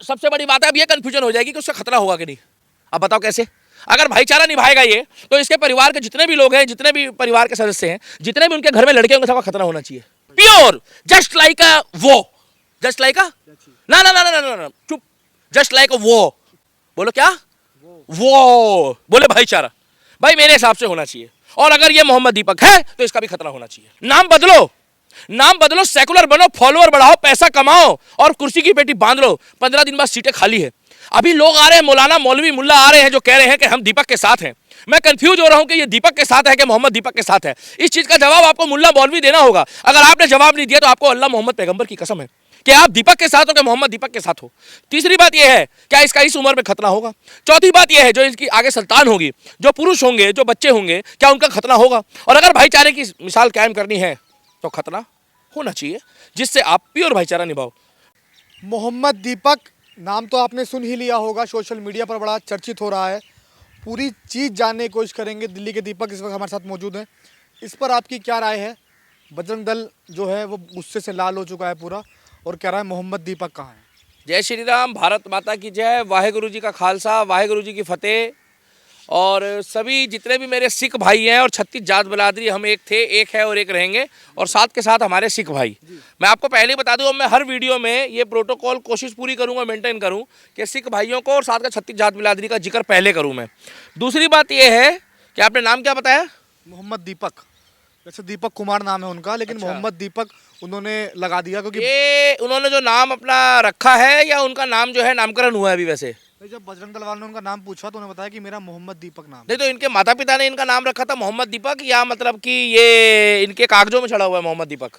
सबसे बड़ी बात है अब ये कंफ्यूजन हो जाएगी कि उसका खतरा होगा कि नहीं। अब बताओ कैसे? अगर भाईचारा निभाएगा ये तो इसके परिवार के जितने भी लोग हैं, जितने भी परिवार के सदस्य हैं, जितने भी उनके घर में लड़के होंगे, सबका खतरा होना चाहिए। प्योर जस्ट लाइक अ वो, जस्ट लाइक अ ना ना ना ना ना ना चुप, जस्ट लाइक अ वो, बोलो क्या वो बोले भाईचारा, भाई मेरे हिसाब से होना चाहिए। और अगर ये मोहम्मद दीपक है तो इसका भी खतरा होना चाहिए। नाम बदलो, नाम बदलो, सेकुलर बनो, फॉलोअर बढ़ाओ, पैसा कमाओ और कुर्सी की पेटी बांध लो। 15 दिन बाद सीटें खाली है। अभी लोग आ रहे हैं, मौलाना मौलवी मुल्ला आ रहे हैं जो कह रहे हैं कि हम दीपक के साथ हैं। मैं कंफ्यूज हो रहा हूं कि ये दीपक के साथ है कि मोहम्मद दीपक के साथ है। इस चीज का जवाब आपको मुल्ला मौलवी देना होगा। अगर आपने जवाब नहीं दिया तो आपको अल्लाह मोहम्मद पैगंबर की कसम है कि आप दीपक के साथ हो कि मोहम्मद दीपक के साथ हो। तीसरी बात यह है, क्या इसका इस उम्र में खतरा होगा? चौथी बात यह है, जो इसकी आगे संतान होगी, जो पुरुष होंगे, जो बच्चे होंगे, क्या उनका खतरा होगा? और अगर भाईचारे की मिसाल कायम करनी है तो खतरा होना चाहिए जिससे आप प्योर भाईचारा निभाओ। मोहम्मद दीपक नाम तो आपने सुन ही लिया होगा, सोशल मीडिया पर बड़ा चर्चित हो रहा है। पूरी चीज़ जानने की कोशिश करेंगे। दिल्ली के दीपक इस वक्त हमारे साथ मौजूद हैं। इस पर आपकी क्या राय है? बजरंग दल जो है वो गुस्से से लाल हो चुका है पूरा और कह रहा है मोहम्मद दीपक कहाँ है। जय श्री राम, भारत माता की जय, वाहेगुरु जी का खालसा, वाहेगुरु जी की फतेह। और सभी जितने भी मेरे सिख भाई हैं और 36 जात बिरादरी, हम एक थे, एक है और एक रहेंगे, और साथ के साथ हमारे सिख भाई। मैं आपको पहले ही बता दूं, मैं हर वीडियो में ये प्रोटोकॉल कोशिश पूरी करूंगा, मेंटेन करूं कि सिख भाइयों को और साथ का 36 जात बिरादरी का जिक्र पहले करूं मैं। दूसरी बात ये है कि आपने नाम क्या बताया? मोहम्मद दीपक। वैसे दीपक कुमार नाम है उनका, लेकिन अच्छा। मोहम्मद दीपक उन्होंने लगा दिया क्योंकि ये उन्होंने जो नाम अपना रखा है या उनका नाम जो है नामकरण हुआ है अभी? वैसे जब बजरंग दल वालों ने उनका नाम पूछा तो उन्होंने बताया कि मेरा मोहम्मद दीपक नाम है। नहीं, तो इनके माता पिता ने इनका नाम रखा था मोहम्मद दीपक, या मतलब कि ये इनके कागजों में चढ़ा हुआ है मोहम्मद दीपक?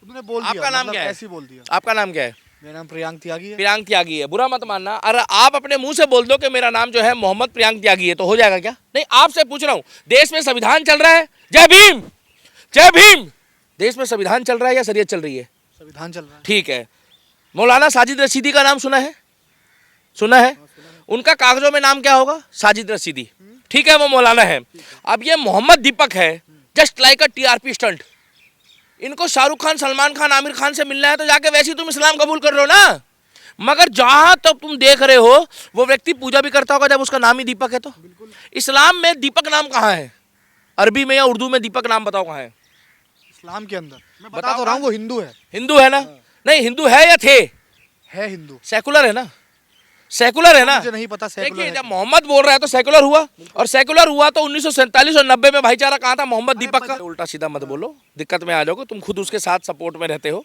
उन्होंने बोल दिया। आपका नाम क्या है? ऐसे ही बोल दिया। आपका नाम क्या है? मेरा नाम प्रियांक त्यागी है। प्रियांक त्यागी है। बुरा मत मानना, अरे आप अपने मुंह से बोल दो कि मेरा नाम जो है मोहम्मद प्रियांक त्यागी है, तो हो जाएगा क्या? नहीं, आपसे पूछ रहा हूँ, देश में संविधान चल रहा है, जय भीम जय भीम, देश में संविधान चल रहा है या शरीयत चल रही है? संविधान चल रहा है। ठीक है। मौलाना साजिद रशीदी का नाम सुना है? सुना है? उनका कागजों में नाम क्या होगा? साजिद रशीदी। ठीक है, वो मौलाना है। अब ये मोहम्मद दीपक है, जस्ट लाइक अ टीआरपी स्टंट। इनको शाहरुख खान, सलमान खान, आमिर खान से मिलना है तो जाके वैसे ही तुम इस्लाम कबूल कर लो ना। मगर जहां तक तुम देख रहे हो वो व्यक्ति पूजा भी करता होगा जब उसका नाम ही दीपक है। तो इस्लाम में दीपक नाम कहाँ है? अरबी में या उर्दू में दीपक नाम बताओ कहाँ है? इस्लाम के अंदर मैं बता तो रहा हूँ, वो हिंदू है। हिंदू है ना? नहीं, हिंदू है या थे? है हिंदू। सेकुलर है ना? सेकुलर है ना? मुझे नहीं पता सेकुलर देखिए, है। जब मोहम्मद बोल रहा है तो सेकुलर हुआ, और सेकुलर हुआ तो 1947 और 90 में भाईचारा कहाँ था? मोहम्मद दीपक का। उल्टा सीधा मत बोलो, दिक्कत में आ जाओगे। तुम खुद उसके साथ सपोर्ट में रहते हो।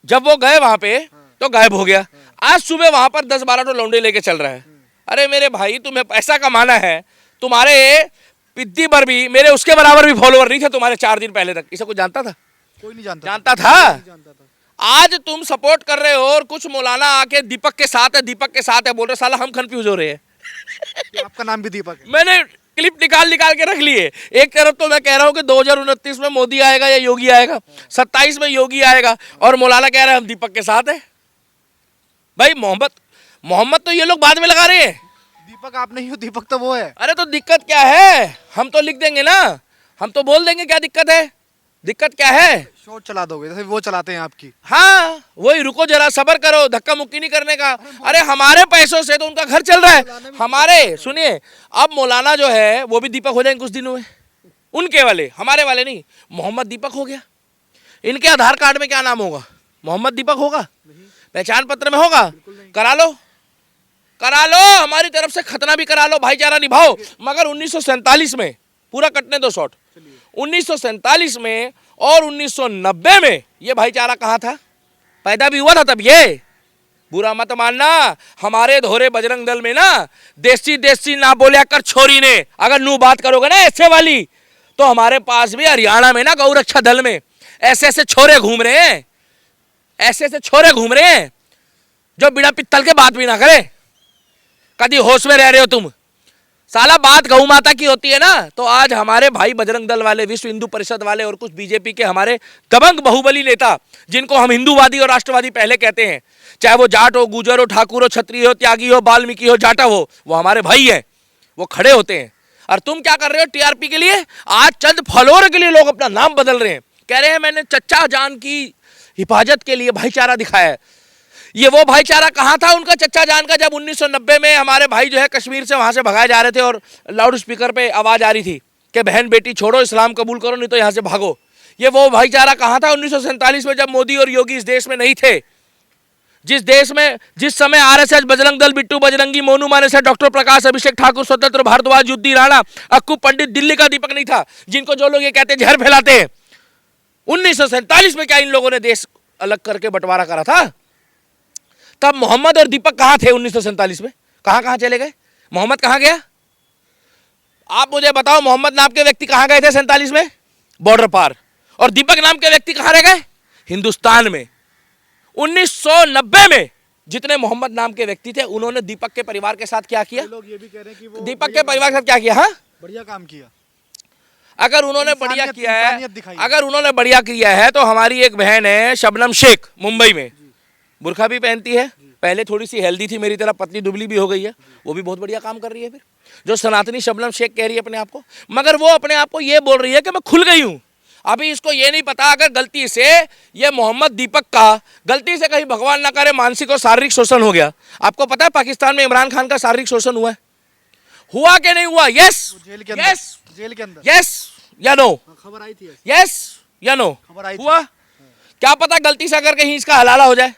जब वो गए वहां पे तो गायब हो गया। आज सुबह वहां पर 10-12 तो लौंडे लेके चल रहा है। अरे मेरे भाई, तुम्हें पैसा कमाना है, तुम्हारे पिद्दी पर भी मेरे उसके बराबर भी फॉलोअर नहीं थे तुम्हारे 4 दिन पहले तक। इसे कोई जानता था? कोई नहीं जानता। जानता था? आज तुम सपोर्ट कर रहे हो और कुछ मौलाना आके दीपक के साथ है, दीपक के साथ है बोल रहे, साला हम कंफ्यूज हो रहे हैं। आपका नाम भी दीपक है। मैंने क्लिप निकाल के रख लिए। एक तरफ तो मैं कह रहा हूँ कि 2029 में मोदी आएगा या योगी आएगा, 27 में योगी आएगा, और मौलाना कह रहे हैं हम दीपक के साथ है। भाई मोहम्मद तो ये लोग बाद में लगा रहे हैं। दीपक आप नहीं हो, दीपक तो वो है। अरे तो दिक्कत क्या है? हम तो लिख देंगे ना, हम तो बोल देंगे, क्या दिक्कत है? दिक्कत क्या है? शोर चला दोगे जैसे वो चलाते हैं आपकी। हाँ, वही, रुको जरा, सबर करो, धक्का मुक्की नहीं करने का। अरे हमारे पैसों से तो उनका घर चल रहा है। हमारे सुनिए, अब मौलाना जो है वो भी दीपक हो जाएंगे कुछ दिनों में, उनके वाले, हमारे वाले नहीं। मोहम्मद दीपक हो गया। इनके आधार कार्ड में क्या नाम होगा? मोहम्मद दीपक होगा? पहचान पत्र में होगा? करा लो, करा लो, हमारी तरफ से खतना भी करा लो, भाईचारा निभाओ। मगर 1947 में, पूरा कटने दो शॉट, 1947 में और 1990 में ये भाईचारा कहाँ था? पैदा भी हुआ था तब ये। बुरा मत मानना, हमारे धोरे बजरंग दल में ना देसी देसी ना बोलिया कर छोरी ने, अगर नू बात करोगे ना ऐसे वाली, तो हमारे पास भी हरियाणा में ना गौरक्षा दल में ऐसे ऐसे छोरे घूम रहे हैं, ऐसे ऐसे छोरे घूम रहे हैं जो बिना पित्तल के बात भी ना करे। कभी होश में रह रहे हो तुम? साला बात गौ माता की होती है ना, तो आज हमारे भाई बजरंग दल वाले, विश्व हिंदू परिषद वाले और कुछ बीजेपी के हमारे दबंग बाहुबली नेता, जिनको हम हिंदूवादी और राष्ट्रवादी पहले कहते हैं, चाहे वो जाट हो, गुजर हो, ठाकुर हो, क्षत्रिय हो, त्यागी हो, वाल्मीकि हो, जाटा हो, वो हमारे भाई हैं, वो खड़े होते हैं। और तुम क्या कर रहे हो? टीआरपी के लिए, आज चंद फॉलोअर के लिए लोग अपना नाम बदल रहे हैं, कह रहे हैं मैंने चच्चा जान की हिफाजत के लिए भाईचारा दिखाया है। ये वो भाईचारा कहाँ था उनका चच्चा जान का, जब 1990 में हमारे भाई जो है कश्मीर से वहां से भगाए जा रहे थे और लाउड स्पीकर पे आवाज आ रही थी कि बहन बेटी छोड़ो, इस्लाम कबूल करो, नहीं तो यहां से भागो। ये वो भाईचारा कहाँ था 1947 में, जब मोदी और योगी इस देश में नहीं थे। जिस देश में जिस समय आरएसएस, बजरंग दल, बिट्टू बजरंगी, मोनू मानेसर, डॉक्टर प्रकाश, अभिषेक ठाकुर, स्वतंत्र भारद्वाज, युद्धि राणा, अक्कू पंडित, दिल्ली का दीपक नहीं था, जिनको जो लोग ये कहते हैं जहर फैलाते हैं। 1947 में क्या इन लोगों ने देश अलग करके बंटवारा करा था? तब मोहम्मद और दीपक कहां थे 1947 में? कहां कहां चले गए? मोहम्मद कहां गया? आप मुझे बताओ, मोहम्मद नाम के व्यक्ति कहां गए थे 47 में? बॉर्डर पार। और दीपक नाम के व्यक्ति कहां रह गए? हिंदुस्तान में। 1990 में जितने मोहम्मद नाम के व्यक्ति थे, उन्होंने दीपक के परिवार के साथ क्या किया? लोग ये भी कह रहे हैं कि वो दीपक के परिवार के साथ क्या किया? हाँ, बढ़िया काम किया। अगर उन्होंने बढ़िया इंसानियत- किया है, इंसानियत दिखाई। अगर उन्होंने बढ़िया किया है तो हमारी एक बहन है शबनम शेख, मुंबई में, बुरखा भी पहनती है, पहले थोड़ी सी हेल्दी थी मेरी तरह, पतली दुबली भी हो गई है, वो भी बहुत बढ़िया काम कर रही है। फिर जो सनातनी शबनम शेख कह रही है अपने आप को, मगर वो अपने आप को ये बोल रही है कि मैं खुल गई हूं। अभी इसको ये नहीं पता, अगर गलती से ये मोहम्मद दीपक का गलती से कहीं भगवान ना करे मानसिक और शारीरिक शोषण हो गया। आपको पता है पाकिस्तान में इमरान खान का शारीरिक शोषण हुआ है? हुआ कि नहीं हुआ? यस, जेल के अंदर, यस, जेल के अंदर यस या नो? खबर आई थी। यस या नो? खबर आई थी। हुआ? क्या पता गलती से अगर कहीं इसका हलाला हो जाए।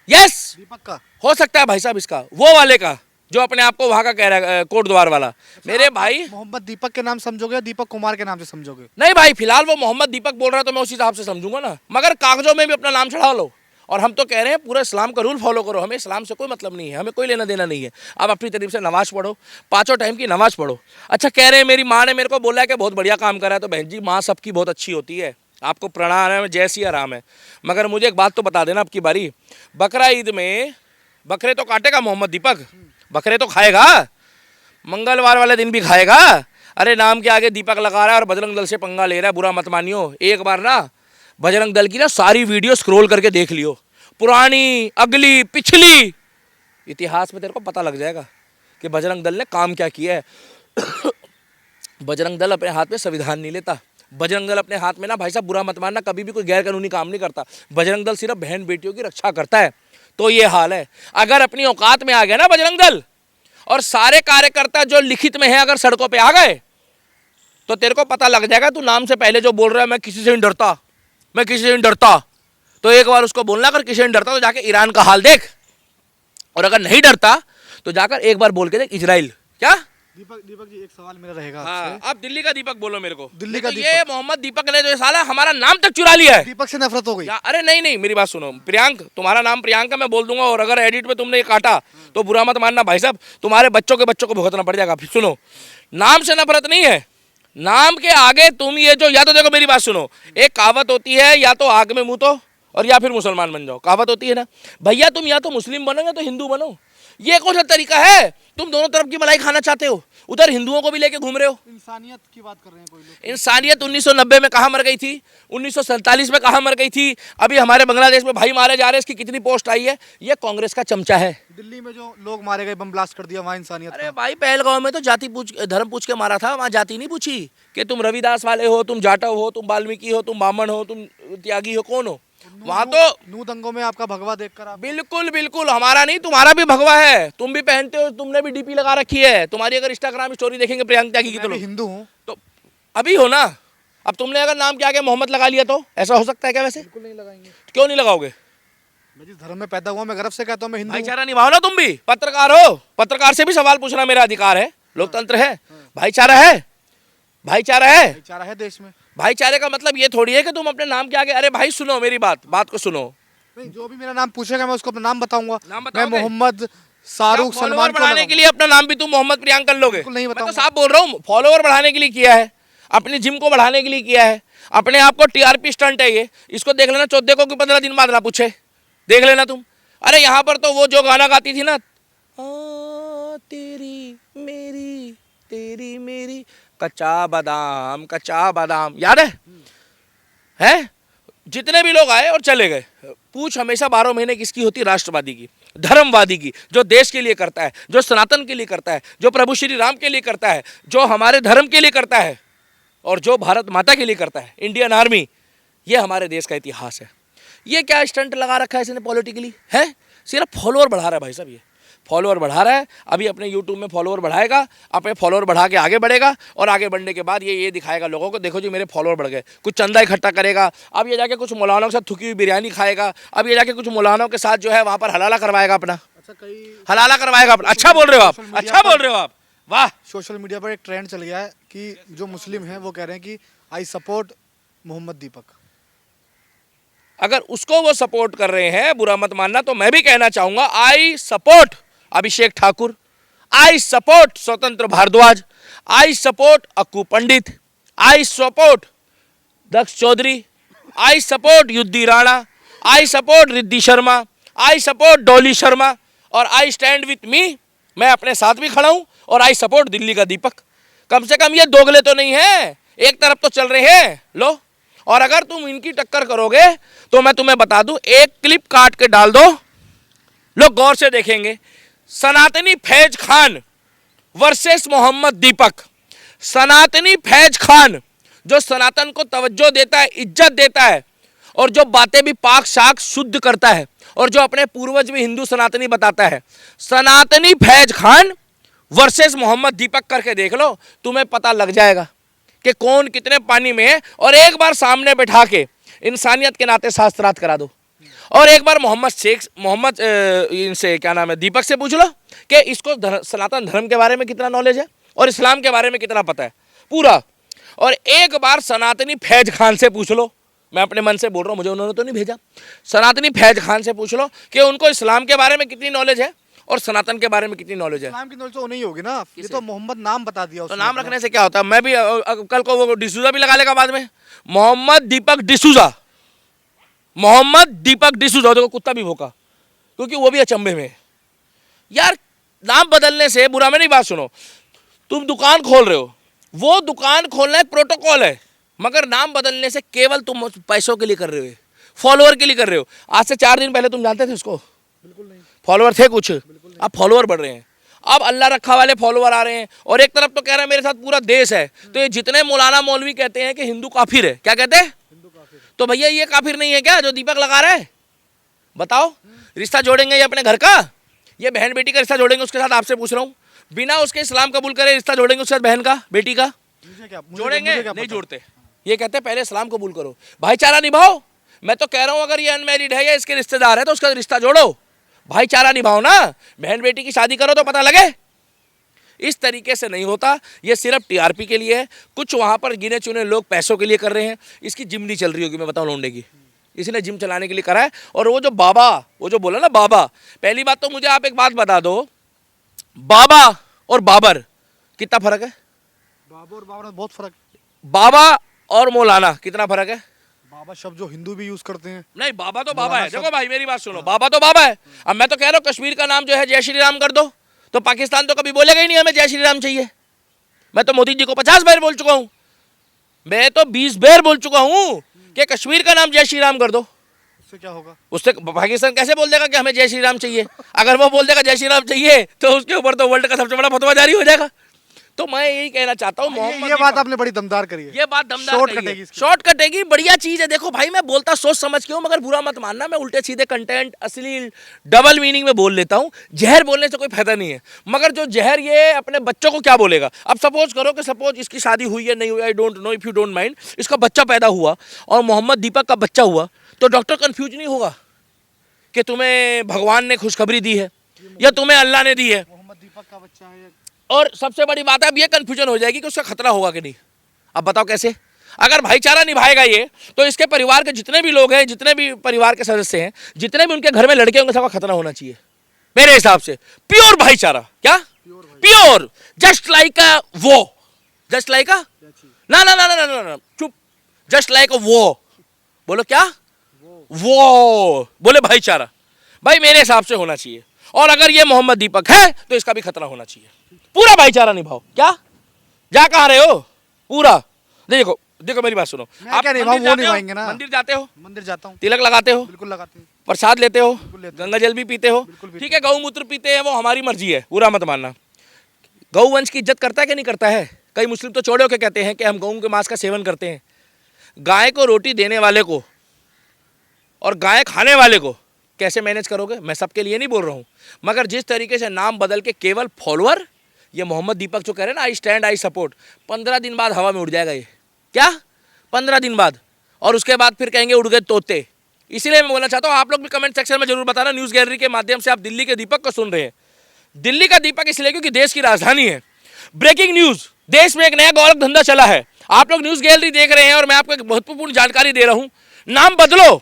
यस, दीपक का हो सकता है भाई साहब, इसका वो वाले का जो अपने आप को वहां का कह रहा है, कोट द्वार वाला। मेरे भाई, मोहम्मद दीपक के नाम समझोगे या दीपक कुमार के नाम से समझोगे? नहीं भाई, फिलहाल वो मोहम्मद दीपक बोल रहा है तो मैं उसी हिसाब से समझूंगा ना, मगर कागजों में भी अपना नाम चढ़ा लो। और हम तो कह रहे हैं पूरा इस्लाम का रूल फॉलो करो, हमें इस्लाम से कोई मतलब नहीं है, हमें कोई लेना देना नहीं है। आप अपनी तरीफ से नमाज पढ़ो, 5 टाइम की नमाज पढ़ो। अच्छा, कह रहे हैं मेरी माँ ने मेरे को बोला है कि बहुत बढ़िया काम करा है, तो बहन जी माँ सबकी बहुत अच्छी होती है, आपको प्रणाम है, जय सिया राम है। मगर मुझे एक बात तो बता देना, आपकी बारी बकरा ईद में बकरे तो काटेगा मोहम्मद दीपक, बकरे तो खाएगा, मंगलवार वाले दिन भी खाएगा। अरे नाम के आगे दीपक लगा रहा है और बजरंग दल से पंगा ले रहा है, बुरा मत मानियो। एक बार ना बजरंग दल की ना सारी वीडियो स्क्रॉल करके देख लियो, पुरानी, अगली, पिछली, इतिहास में तेरे को पता लग जाएगा कि बजरंग दल ने काम क्या किया है। बजरंग दल अपने हाथ में संविधान नहीं लेता, बजरंग दल अपने हाथ में ना, भाई साहब बुरा मत मानना, कभी भी कोई गैर कानूनी काम नहीं करता। बजरंग दल सिर्फ बहन बेटियों की रक्षा करता है। तो ये हाल है। अगर अपनी औकात में आ गया ना बजरंग दल, और सारे कार्यकर्ता जो लिखित में है अगर सड़कों पे आ गए, तो तेरे को पता लग जाएगा, तू नाम से पहले जो बोल रहा है मैं किसी से नहीं डरता, मैं किसी से नहीं डरता, तो एक बार उसको बोलना अगर किसी से नहीं डरता तो जाके ईरान का हाल देख, और अगर नहीं डरता तो जाकर एक बार बोल के देख इजराइल। क्या दीपक जी, एक सवाल मेरा रहेगा हाँ, आपसे। अब दिल्ली का दीपक बोलो मेरे को। दिल्ली का तो ये मोहम्मद दीपक ने जो साला हमारा नाम तक चुरा लिया है। दीपक से नफरत हो गई? अरे नहीं नहीं, मेरी बात सुनो, प्रियांक, तुम्हारा नाम प्रियांक है, मैं बोल दूंगा, और अगर एडिट में तुमने ये काटा तो बुरा मत मानना भाई साहब, तुम्हारे बच्चों को भुगतना पड़ जाएगा। फिर सुनो, नाम से नफरत नहीं है, नाम के आगे तुम ये जो, या तो देखो मेरी बात सुनो, एक कहावत होती है, या तो आग में मुंह तो और या फिर मुसलमान बन जाओ, कहावत होती है ना भैया, तुम या तो मुस्लिम बनो या तो हिंदू बनो। ये कौन सा तरीका है? तुम दोनों तरफ की मलाई खाना चाहते हो, उधर हिंदुओं को भी लेके घूम रहे हो। इंसानियत की बात कर रहे हैं कोई लोग। इंसानियत 1990 में कहाँ मर गई थी, 1947 में कहाँ मर गई थी, अभी हमारे बांग्लादेश में भाई मारे जा रहे हैं, इसकी कितनी पोस्ट आई है? ये कांग्रेस का चमचा है। दिल्ली में जो लोग मारे गए, बम ब्लास्ट कर दिया, वहाँ इंसानियत अरे भाई, पहलगांव में तो जाति पूछ, धर्म पूछ के मारा था, वहाँ जाति नहीं पूछी कि तुम रविदास वाले हो, तुम जाटव हो, तुम वाल्मीकि हो, तुम ब्राह्मण हो, तुम त्यागी हो, कौन हो। वहाँ तो नू दंगों में आपका भगवा देखकर आप बिल्कुल बिल्कुल, हमारा नहीं तुम्हारा भी भगवा है, तुम भी पहनते हो, तुमने भी डीपी लगा रखी है, तुम्हारी अगर इंस्टाग्राम स्टोरी देखेंगे प्रियंका त्यागी की मैं तो भी लोग, हिंदू हूँ। तो अभी हो ना। अब तुमने अगर नाम के आगे मोहम्मद लगा लिया तो ऐसा हो सकता है क्या? वैसे बिल्कुल नहीं लगाएंगे। क्यों नहीं लगाओगे? मैं जिस धर्म में पैदा हुआ, मैं गर्व से कहता हूँ मैं हिंदू हूँ। भाईचारा निभाओ ना, तुम भी पत्रकार हो, पत्रकार से भी सवाल पूछना मेरा अधिकार है, लोकतंत्र है, भाईचारा है, भाईचारा है। भाईचारा है देश में। भाईचारे का मतलब ये थोड़ी है कि तुम अपने नाम के आगे, अरे भाई सुनो मेरी बात को सुनो, नहीं, जो भी मेरा नाम पूछेगा मैं उसको अपना नाम बताऊंगा। नाम मैं बताओगे? मोहम्मद, शाहरुख, फॉलोवर सलमान को बढ़ाने के लिए अपना नाम भी तुम मोहम्मद प्रियांक कर लोगे? बिल्कुल नहीं मैं तो बताऊंगा। साफ बोल रहा हूँ, फॉलोवर बढ़ाने के लिए किया है, अपनी जिम को बढ़ाने के लिए किया है, अपने आप को टीआरपी स्टंट है ये, इसको देख लेना 14 को कि 15 दिन बाद ना पूछे, देख लेना तुम। अरे यहाँ पर तो वो जो गाना गाती थी ना, तेरी मेरी कच्चा बादाम, याद है? जितने भी लोग आए और चले गए, पूछ हमेशा 12 महीने किसकी होती है? राष्ट्रवादी की, धर्मवादी की, जो देश के लिए करता है, जो सनातन के लिए करता है, जो प्रभु श्री राम के लिए करता है, जो हमारे धर्म के लिए करता है, और जो भारत माता के लिए करता है, इंडियन आर्मी। ये हमारे देश का इतिहास है। ये क्या स्टंट लगा रखा है इसने पॉलिटिकली है? सिर्फ फॉलोअर बढ़ा रहा है भाई साहब, ये फॉलोअर बढ़ा रहा है। अभी अपने यूट्यूब में फॉलोअर बढ़ाएगा, अपने फॉलोअर बढ़ा के आगे बढ़ेगा और आगे बढ़ने के बाद ये दिखाएगा लोगों को, देखो जी मेरे फॉलोअर बढ़ गए। कुछ चंदा इकट्ठा करेगा, अब ये जाके कुछ मौलानों के साथ थुकी हुई बिरयानी खाएगा, अब ये जाके कुछ मौलानों के साथ जो है वहाँ पर हलाला करवाएगा अपना, अच्छा कई हलाला करवाएगा अपना। अच्छा बोल रहे हो आप, अच्छा बोल रहे हो आप, वाह। सोशल मीडिया पर एक ट्रेंड चल गया है कि जो मुस्लिम हैं वो कह रहे हैं कि आई सपोर्ट मोहम्मद दीपक। अगर उसको वो सपोर्ट कर रहे हैं, बुरा मत मानना, तो मैं भी कहना चाहूंगा I support Abhishek Thakur, I support Swatantra Bhardwaj, I support Akku Pandit, I support Daksh Chaudhary, I support Yuddhi Rana, I support Riddhi Sharma, I support Dolly Sharma, और आई स्टैंड विथ मी, मैं अपने साथ भी खड़ा हूं, और आई सपोर्ट दिल्ली का दीपक। कम से कम ये दोगले तो नहीं है, एक तरफ तो चल रहे हैं लो। और अगर तुम इनकी टक्कर करोगे तो मैं तुम्हें बता दूं, एक क्लिप काट के डाल दो, लोग गौर से देखेंगे। सनातनी फैज खान वर्सेस मोहम्मद दीपक। सनातनी फैज खान जो सनातन को तवज्जो देता है, इज्जत देता है, और जो बातें भी पाक साक शुद्ध करता है, और जो अपने पूर्वज भी हिंदू सनातनी बताता है। सनातनी फैज खान वर्सेस मोहम्मद दीपक करके देख लो, तुम्हें पता लग जाएगा कि कौन कितने पानी में है। और एक बार सामने बैठा के इंसानियत के नाते शास्त्रार्थ करा दो, और एक बार मोहम्मद इनसे क्या नाम है, दीपक से पूछ लो कि इसको सनातन धर्म के बारे में कितना नॉलेज है और इस्लाम के बारे में कितना पता है पूरा। और एक बार सनातनी फैज खान से पूछ लो, मैं अपने मन से बोल रहा हूँ, मुझे उन्होंने तो नहीं भेजा, सनातनी फैज खान से पूछ लो कि उनको इस्लाम के बारे में कितनी नॉलेज है और सनातन के बारे में कितनी नॉलेज है। इस्लाम की नॉलेज तो नहीं होगी ना, ये तो मोहम्मद नाम बता दिया तो उसने। नाम रखने से क्या होता है, मैं भी कल को वो डिसूजा भी लगा लेगा बाद में, मोहम्मद दीपक डिसूजा, मोहम्मद दीपक डिसूजा, देखो कुत्ता भी भौंका, क्योंकि वो भी अचंभे में। यार नाम बदलने से बुरा में नहीं, बात सुनो, तुम दुकान खोल रहे हो, वो दुकान खोलना एक प्रोटोकॉल है, मगर नाम बदलने से केवल तुम पैसों के लिए कर रहे हो, फॉलोअर के लिए कर रहे हो। आज से 4 दिन पहले तुम जानते थे उसको? बिल्कुल नहीं। फॉलोअर थे कुछ, अब फॉलोअर बढ़ रहे हैं, अब अल्लाह रखा वाले फॉलोअर आ रहे हैं। और एक तरफ तो कह रहा है मेरे साथ पूरा देश है, तो ये जितने मौलाना मौलवी कहते हैं कि हिंदू काफिर है, क्या कहते हैं? हिंदू काफिर। तो भैया ये काफिर नहीं है क्या जो दीपक लगा रहा है? बताओ, रिश्ता जोड़ेंगे ये अपने घर का, ये बहन बेटी का रिश्ता जोड़ेंगे उसके साथ? आपसे पूछ रहा हूँ, बिना उसके इस्लाम कबूल करे रिश्ता जोड़ेंगे उसके साथ बहन का, बेटी का? जोड़ेंगे? नहीं जोड़ते। ये कहते हैं पहले इस्लाम कबूल करो, भाईचारा निभाओ। मैं तो कह रहा हूँ अगर ये अनमैरिड है या इसके रिश्तेदार है तो उसका रिश्ता जोड़ो, भाईचारा निभाओ ना, बहन बेटी की शादी करो तो पता लगे। इस तरीके से नहीं होता, ये सिर्फ टीआरपी के लिए है। कुछ वहाँ पर गिने चुने लोग पैसों के लिए कर रहे हैं। इसकी जिम नहीं चल रही होगी, मैं बताऊँ लौंडे की, इसने जिम चलाने के लिए करा है। और वो जो बाबा, वो जो बोला ना बाबा, पहली बात तो मुझे आप एक बात बता दो, बाबा और बाबर कितना फर्क है? बाबा और बाबर में बहुत फर्क है। बाबा और मौलाना कितना फर्क है? बाबा शब्द जो हिंदू भी यूज करते हैं। नहीं, बाबा तो बाबा है। देखो भाई मेरी बात सुनो, बाबा तो बाबा है। अब मैं तो कह रहा हूँ कश्मीर का नाम जो है जय श्री राम कर दो, तो पाकिस्तान तो कभी बोलेगा ही नहीं हमें जय श्री राम चाहिए। मैं तो मोदी जी को 50 बार बोल चुका हूँ, मैं तो 20 बार बोल चुका हूँ कि कश्मीर का नाम जय श्री राम कर दो। उससे क्या होगा? उससे पाकिस्तान कैसे बोल देगा कि हमें जय श्री राम चाहिए? अगर वो बोल देगा जय श्री राम चाहिए तो उसके ऊपर तो वर्ल्ड का सबसे बड़ा फतवा जारी हो जाएगा। तो मैं यही कहना चाहता हूँ, ये बात आपने बड़ी दमदार करी है। ये बात दमदार शॉर्ट कही है। कटेगी इसकी। शॉर्ट कटेगी, बढ़िया चीज है। देखो भाई मैं बोलता सोच समझ के हूँ, मगर बुरा मत मानना, मैं उल्टे सीधे कंटेंट अश्लील डबल मीनिंग में बोल लेता हूँ। जहर बोलने से कोई फायदा नहीं है, मगर जो जहर ये अपने बच्चों को क्या बोलेगा? अब सपोज करो कि सपोज इसकी शादी हुई है नहीं हुई, I don't know, if you don't mind, इसका बच्चा पैदा हुआ और मोहम्मद दीपक का बच्चा हुआ, तो डॉक्टर कंफ्यूज नहीं होगा कि तुम्हें भगवान ने खुशखबरी दी है या तुम्हें अल्लाह ने दी है? मोहम्मद दीपक का बच्चा है। और सबसे बड़ी बात है अब ये कंफ्यूजन हो जाएगी कि उसका खतरा होगा कि नहीं। अब बताओ कैसे? अगर भाईचारा निभाएगा ये, तो इसके परिवार के जितने भी लोग हैं, जितने भी परिवार के सदस्य हैं, जितने भी उनके घर में लड़के होंगे, सबका खतरा होना चाहिए मेरे हिसाब से। प्योर भाईचारा, क्या प्योर, जस्ट लाइक अ वो, जस्ट लाइक अ ना ना ना ना ना ना, चुप, जस्ट लाइक अ वो, बोलो क्या? वो बोले भाईचारा, भाई मेरे हिसाब से होना चाहिए। और अगर ये मोहम्मद दीपक है तो इसका भी खतरा होना चाहिए। पूरा भाईचारा निभाओ। क्या जा कहाँ रहे हो? पूरा देखो, देखो मेरी बात सुनो, आप क्या निभाऊं? वो निभाएंगे ना। मंदिर जाते हो? मंदिर जाता हूँ। तिलक लगाते हो? बिल्कुल लगाते हैं। प्रसाद लेते हो? लेते हैं। गंगा जल भी पीते हो? बिल्कुल पीते ठीक है, गौमूत्र पीते हैं, वो हमारी मर्जी है, बुरा मत मानना। गौवंश की इज्जत करता है कि नहीं करता है? कई मुस्लिम तो चौड़े होकर कहते हैं कि हम गऊ के मांस का सेवन करते हैं। गाय को रोटी देने वाले को और गाय खाने वाले को कैसे मैनेज करोगे? मैं सबके लिए नहीं बोल रहा हूँ, मगर जिस तरीके से नाम बदल के केवल फॉलोअर, ये मोहम्मद दीपक जो कह रहे हैं ना, आई स्टैंड आई सपोर्ट, 15 दिन बाद हवा में उड़ जाएगा ये। क्या 15 दिन बाद? और उसके बाद फिर कहेंगे उड़ गए तोते। इसीलिए मैं बोलना चाहता हूँ, आप लोग भी कमेंट सेक्शन में जरूर बताना, न्यूज़ गैलरी के माध्यम से आप दिल्ली के दीपक को सुन रहे हैं। दिल्ली का दीपक इसलिए क्योंकि देश की राजधानी है। ब्रेकिंग न्यूज़, देश में एक नया गोलक धंधा चला है। आप लोग न्यूज़ गैलरी देख रहे हैं और मैं आपको एक महत्वपूर्ण जानकारी दे रहा हूँ। नाम बदलो,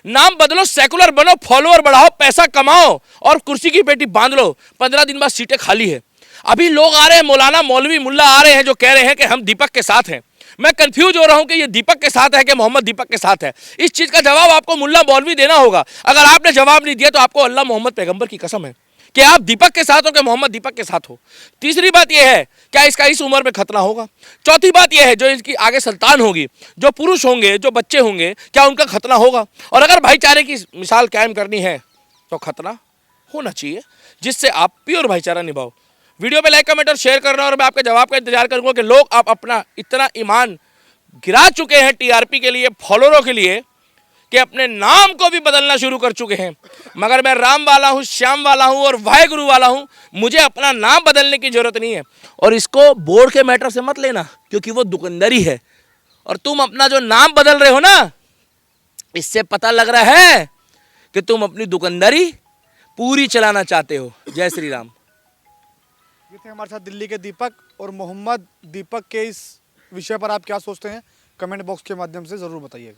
नाम बदलो, सेकुलर बनो, फॉलोअर बढ़ाओ, पैसा कमाओ और कुर्सी की पेटी बांध लो। 15 दिन बाद सीटें खाली है। अभी लोग आ रहे हैं, मौलाना मौलवी मुल्ला आ रहे हैं जो कह रहे हैं कि हम दीपक के साथ हैं। मैं कंफ्यूज हो रहा हूं कि ये दीपक के साथ है कि मोहम्मद दीपक के साथ है। इस चीज का जवाब आपको मुल्ला मौलवी देना होगा। अगर आपने जवाब नहीं दिया तो आपको अल्लाह मोहम्मद पैगंबर की कसम है कि आप दीपक के साथ हो कि मोहम्मद दीपक के साथ हो। तीसरी बात यह है, क्या इसका इस उम्र में खतना होगा? चौथी बात यह है, जो इसकी आगे संतान होगी, जो पुरुष होंगे, जो बच्चे होंगे, क्या उनका खतना होगा? और अगर भाईचारे की मिसाल कायम करनी है तो खतना होना चाहिए, जिससे आप प्योर भाईचारा निभाओ। वीडियो पे लाइक कमेंट और शेयर करना, और मैं आपके जवाब का इंतजार करूंगा कि लोग आप अपना इतना ईमान गिरा चुके हैं टीआरपी के लिए, फॉलोअरों के लिए, कि अपने नाम को भी बदलना शुरू कर चुके हैं। मगर मैं राम वाला हूं, श्याम वाला हूं और वाहेगुरु वाला हूं, मुझे अपना नाम बदलने की जरूरत नहीं है। और इसको बोर्ड के मैटर से मत लेना, क्योंकि वो दुकानदारी है। और तुम अपना जो नाम बदल रहे हो ना, इससे पता लग रहा है कि तुम अपनी दुकानदारी पूरी चलाना चाहते हो। जय श्री राम। ये थे हमारे साथ दिल्ली के दीपक, और मोहम्मद दीपक के इस विषय पर आप क्या सोचते हैं? कमेंट बॉक्स के माध्यम से ज़रूर बताइएगा।